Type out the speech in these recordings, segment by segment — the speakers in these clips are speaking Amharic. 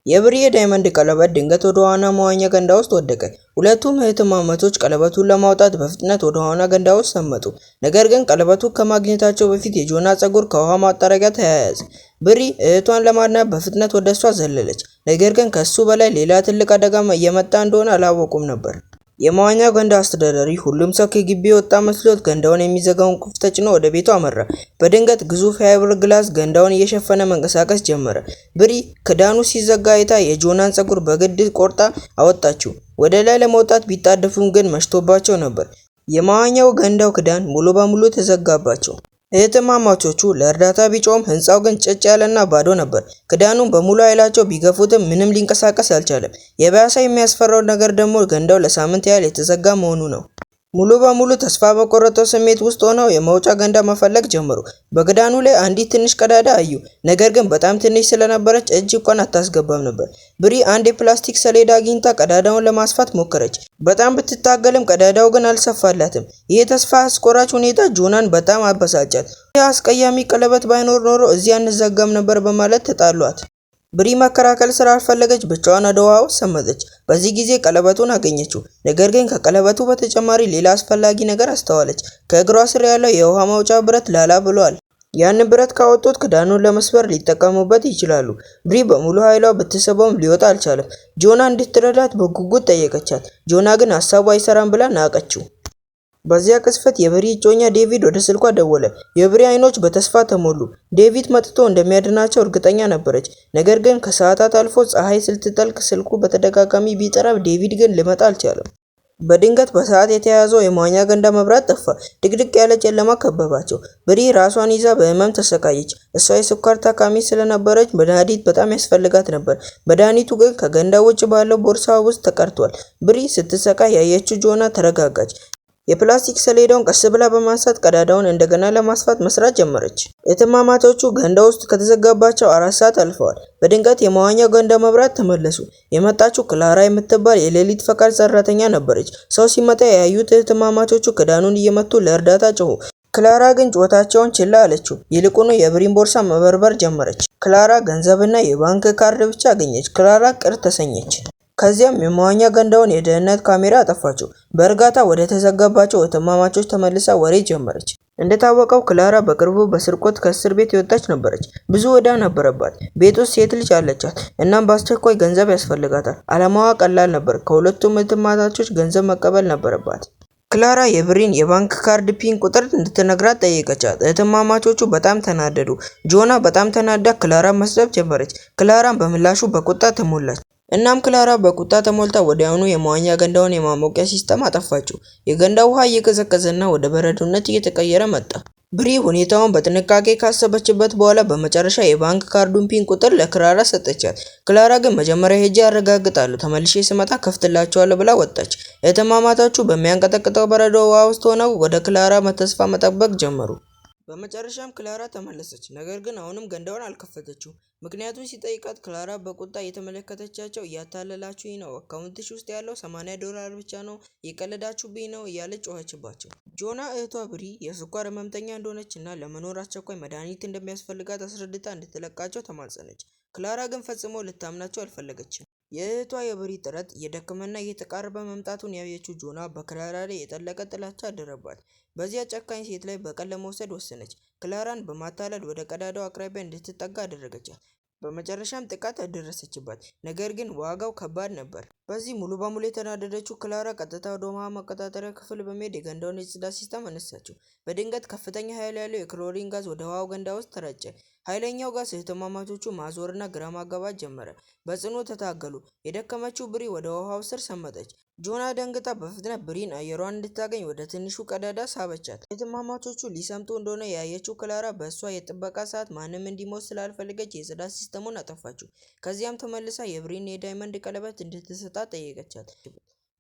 የብሪ የዳይመንድ ቀለበት ድንገት ወደ ዋና መዋኛ ገንዳ ውስጥ ወደቀ። ሁለቱም እህትማማቾች ቀለበቱን ለማውጣት በፍጥነት ወደ ዋና ገንዳ ውስጥ ሰመጡ። ነገር ግን ቀለበቱን ከማግኘታቸው በፊት የጆና ፀጉር ከውሃ ማጣረቂያ ተያያዘ። ብሪ እህቷን ለማድናት በፍጥነት ወደ እሷ ዘለለች። ነገር ግን ከሱ በላይ ሌላ ትልቅ አደጋ እየመጣ እንደሆነ አላወቁም ነበር። የመዋኛ ገንዳ አስተዳዳሪ ሁሉም ሰው ከግቢ የወጣ መስሎት ገንዳውን የሚዘጋውን ቁልፍ ተጭኖ ወደ ቤቱ አመራ። በድንገት ግዙፍ የፋይበር ግላስ ገንዳውን እየሸፈነ መንቀሳቀስ ጀመረ። ብሪ ክዳኑ ሲዘጋ አይታ የጆናን ፀጉር በግድ ቆርጣ አወጣችው። ወደ ላይ ለመውጣት ቢጣደፉም ግን መሽቶባቸው ነበር። የመዋኛው ገንዳው ክዳን ሙሉ በሙሉ ተዘጋባቸው። እህትማማቾቹ ለእርዳታ ቢጮህም ህንፃው ግን ጭጭ ያለና ባዶ ነበር። ክዳኑን በሙሉ ኃይላቸው ቢገፉትም ምንም ሊንቀሳቀስ አልቻለም። የባሰ የሚያስፈራው ነገር ደግሞ ገንዳው ለሳምንት ያህል የተዘጋ መሆኑ ነው። ሙሉ በሙሉ ተስፋ በቆረጠው ስሜት ውስጥ ሆነው የመውጫ ገንዳ መፈለግ ጀመሩ። በክዳኑ ላይ አንዲት ትንሽ ቀዳዳ አዩ። ነገር ግን በጣም ትንሽ ስለነበረች እጅ እንኳን አታስገባም ነበር። ብሪ አንድ የፕላስቲክ ሰሌዳ አግኝታ ቀዳዳውን ለማስፋት ሞከረች። በጣም ብትታገልም ቀዳዳው ግን አልሰፋላትም። ይህ ተስፋ አስቆራጭ ሁኔታ ጆናን በጣም አበሳጫት። ይህ አስቀያሚ ቀለበት ባይኖር ኖሮ እዚህ አንዘጋም ነበር በማለት ተጣሏት። ብሪ መከራከል ስላልፈለገች ብቻዋን ወደ ውሃ ውስጥ ሰመጠች። በዚህ ጊዜ ቀለበቱን አገኘችው። ነገር ግን ከቀለበቱ በተጨማሪ ሌላ አስፈላጊ ነገር አስተዋለች። ከእግሯ ስር ያለው የውሃ ማውጫ ብረት ላላ ብሏል። ያን ብረት ካወጡት ክዳኑን ለመስበር ሊጠቀሙበት ይችላሉ። ብሪ በሙሉ ኃይሏ ብትስበውም ሊወጣ አልቻለም። ጆና እንድትረዳት በጉጉት ጠየቀቻት። ጆና ግን ሀሳቡ አይሰራም ብላ ናቀችው። በዚያ ቅጽበት የብሪ እጮኛ ዴቪድ ወደ ስልኳ ደወለ። የብሪ አይኖች በተስፋ ተሞሉ። ዴቪድ መጥቶ እንደሚያድናቸው እርግጠኛ ነበረች። ነገር ግን ከሰዓታት አልፎ ፀሐይ ስትጠልቅ ስልኩ በተደጋጋሚ ቢጠራ ዴቪድ ግን ሊመጣ አልቻለም። በድንገት በሰዓት የተያዘው የመዋኛ ገንዳ መብራት ጠፋ። ድቅድቅ ያለ ጨለማ ከበባቸው። ብሪ ራሷን ይዛ በህመም ተሰቃየች። እሷ የስኳር ታካሚ ስለነበረች መድኃኒት በጣም ያስፈልጋት ነበር። መድኃኒቱ ግን ከገንዳ ውጭ ባለው ቦርሳ ውስጥ ተቀርቷል። ብሪ ስትሰቃይ ያየችው ጆና ተረጋጋች። የፕላስቲክ ሰሌዳውን ቀስ ብላ በማንሳት ቀዳዳውን እንደገና ለማስፋት መስራት ጀመረች። እህትማማቾቹ ገንዳ ውስጥ ከተዘጋባቸው 4 ሰዓት አልፈዋል። በድንገት የመዋኛ ገንዳ መብራት ተመለሱ። የመጣችው ክላራ የምትባል የሌሊት ፈቃድ ሰራተኛ ነበረች። ሰው ሲመጣ ያዩት እህትማማቾቹ ክዳኑን እየመቱ ለእርዳታ ጮሁ። ክላራ ግን ጩኸታቸውን ችላ አለችው። ይልቁኑ የብሪን ቦርሳ መበርበር ጀመረች። ክላራ ገንዘብና የባንክ ካርድ ብቻ አገኘች። ክላራ ቅር ተሰኘች። ከዚያም የመዋኛ ገንዳውን የደህንነት ካሜራ አጠፋችው። በእርጋታ ወደ ተዘጋባቸው እህትማማቾች ተመልሳ ወሬ ጀመረች። እንደታወቀው ክላራ በቅርቡ በስርቆት ከእስር ቤት የወጣች ነበረች። ብዙ ዕዳ ነበረባት። ቤት ውስጥ ሴት ልጅ አለቻት። እናም በአስቸኳይ ገንዘብ ያስፈልጋታል። ዓላማዋ ቀላል ነበር። ከሁለቱም እህትማማቾች ገንዘብ መቀበል ነበረባት። ክላራ የብሪን የባንክ ካርድ ፒን ቁጥር እንድትነግራት ጠየቀቻት። እህትማማቾቹ በጣም ተናደዱ። ጆና በጣም ተናዳ ክላራን መስደብ ጀመረች። ክላራን በምላሹ በቁጣ ተሞላች። እናም ክላራ በቁጣ ተሞልታ ወዲያውኑ የመዋኛ ገንዳውን የማሞቂያ ሲስተም አጠፋችው። የገንዳው ውሃ እየቀዘቀዘና ወደ በረዶነት እየተቀየረ መጣ። ብሪ ሁኔታውን በጥንቃቄ ካሰበችበት በኋላ በመጨረሻ የባንክ ካርዱን ፒን ቁጥር ለክላራ ሰጠቻት። ክላራ ግን መጀመሪያ ሄጄ አረጋግጣለሁ፣ ተመልሼ ስመጣ ከፍትላቸዋለሁ ብላ ወጣች። እህትማማቾቹ በሚያንቀጠቅጠው በረዶ ውሃ ውስጥ ሆነው ወደ ክላራ ተስፋ መጠበቅ ጀመሩ። በመጨረሻም ክላራ ተመለሰች። ነገር ግን አሁንም ገንዳውን አልከፈተችው። ምክንያቱም ሲጠይቃት ክላራ በቁጣ እየተመለከተቻቸው እያታለላችሁኝ ነው፣ አካውንትሽ ውስጥ ያለው $80 ብቻ ነው፣ የቀለዳችሁብኝ ነው እያለች ጮኸችባቸው። ጆና እህቷ ብሪ የስኳር ህመምተኛ እንደሆነች እና ለመኖር አስቸኳይ መድኃኒት እንደሚያስፈልጋት አስረድታ እንድትለቃቸው ተማጸነች። ክላራ ግን ፈጽሞ ልታምናቸው አልፈለገችም። የእህቷ የብሪ ጥረት እየደከመና እየተቃረበ መምጣቱን ያየችው ጆና በክላራ ላይ የጠለቀ ጥላቻ አደረባት። በዚያ ጨካኝ ሴት ላይ በቀል ለመውሰድ ወሰነች። ክላራን በማታለል ወደ ቀዳዳው አቅራቢያ እንድትጠጋ አደረገቻት። በመጨረሻም ጥቃት አደረሰችባት። ነገር ግን ዋጋው ከባድ ነበር። በዚህ ሙሉ በሙሉ የተናደደችው ክላራ ቀጥታ ወደ ውሃ መቆጣጠሪያ ክፍል በመሄድ የገንዳውን የጽዳት ሲስተም አነሳችው። በድንገት ከፍተኛ ኃይል ያለው የክሎሪን ጋዝ ወደ ውሃው ገንዳ ውስጥ ተረጨ። ኃይለኛው ጋዝ እህትማማቾቹ ማዞርና ግራ ማጋባት ጀመረ። በጽኑ ተታገሉ። የደከመችው ብሪ ወደ ውሃው ስር ሰመጠች። ጆና ደንግጣ በፍጥነት ብሪን አየሯን እንድታገኝ ወደ ትንሹ ቀዳዳ ሳበቻት። እህትማማቾቹ ሊሰምጡ እንደሆነ ያየችው ክላራ በእሷ የጥበቃ ሰዓት ማንም እንዲሞት ስላልፈለገች የጽዳት ሲስተሙን አጠፋችው። ከዚያም ተመልሳ የብሪን የዳይመንድ ቀለበት እንድትሰጣት ጠየቀቻት።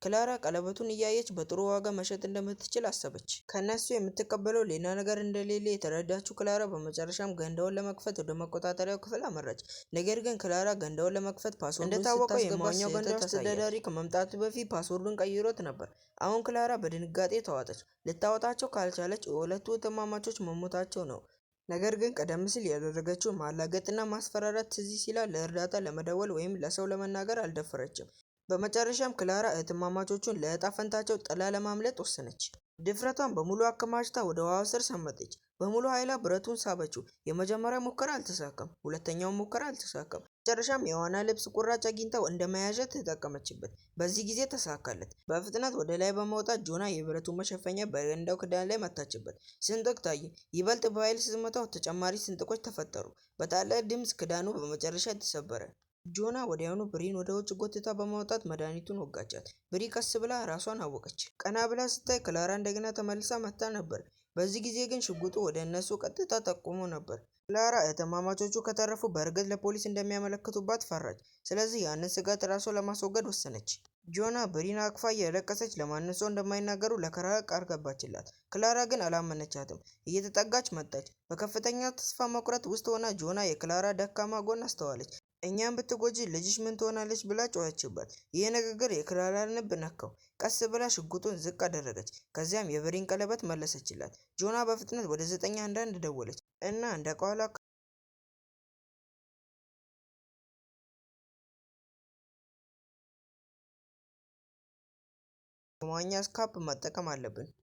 ክላራ ቀለበቱን እያየች በጥሩ ዋጋ መሸጥ እንደምትችል አሰበች። ከነሱ የምትቀበለው ሌላ ነገር እንደሌለ የተረዳችው ክላራ በመጨረሻም ገንዳውን ለመክፈት ወደ መቆጣጠሪያው ክፍል አመራች። ነገር ግን ክላራ ገንዳውን ለመክፈት ፓስወርዱን እንደታወቀው የመዋኛው ገንዳ አስተዳዳሪ ከመምጣቱ በፊት ፓስወርዱን ቀይሮት ነበር። አሁን ክላራ በድንጋጤ ተዋጠች። ልታወጣቸው ካልቻለች የሁለቱ እህትማማቾች መሞታቸው ነው። ነገር ግን ቀደም ሲል ያደረገችው ማላገጥና ማስፈራራት ትዝ ሲላት ለእርዳታ ለመደወል ወይም ለሰው ለመናገር አልደፈረችም። በመጨረሻም ክላራ እህትማማቾቹን ለዕጣ ፈንታቸው ጥላ ለማምለጥ ወሰነች። ድፍረቷን በሙሉ አከማችታ ወደ ውሃው ስር ሰመጠች። በሙሉ ኃይሏ ብረቱን ሳበችው። የመጀመሪያው ሙከራ አልተሳካም፣ ሁለተኛው ሙከራ አልተሳካም። መጨረሻም የዋና ልብስ ቁራጭ አግኝታው እንደ መያዣ ተጠቀመችበት። በዚህ ጊዜ ተሳካለት። በፍጥነት ወደ ላይ በመውጣት ጆና የብረቱን መሸፈኛ በገንዳው ክዳን ላይ መታችበት። ስንጥቅ ታየ። ይበልጥ በኃይል ስትመታው ተጨማሪ ስንጥቆች ተፈጠሩ። በታላቅ ድምፅ ክዳኑ በመጨረሻ ተሰበረ። ጆና ወዲያውኑ ብሪን ወደ ውጭ ጎትታ በማውጣት መድኃኒቱን ወጋቻት። ብሪ ቀስ ብላ ራሷን አወቀች። ቀና ብላ ስታይ ክላራ እንደገና ተመልሳ መታ ነበር። በዚህ ጊዜ ግን ሽጉጡ ወደ እነሱ ቀጥታ ጠቁሞ ነበር። ክላራ እህትማማቾቹ ከተረፉ በእርግጥ ለፖሊስ እንደሚያመለክቱባት ፈራች። ስለዚህ ያንን ስጋት ራሷ ለማስወገድ ወሰነች። ጆና ብሪን አቅፋ እያለቀሰች ለማንም ሰው እንደማይናገሩ ለክላራ ቃል ገባችላት። ክላራ ግን አላመነቻትም። እየተጠጋች መጣች። በከፍተኛ ተስፋ መቁረጥ ውስጥ ሆና ጆና የክላራ ደካማ ጎን አስተዋለች። እኛም ብትጎጂ ልጅሽ ምን ትሆናለች ብላ ጮኸችባት። ይህ ንግግር የክላራን ልብ ነካው። ቀስ ብላ ሽጉጡን ዝቅ አደረገች። ከዚያም የብሪን ቀለበት መለሰችላት። ጆና በፍጥነት ወደ 911 ደወለች እና እንደ ቃሏ መዋኛ ስካፕ መጠቀም አለብን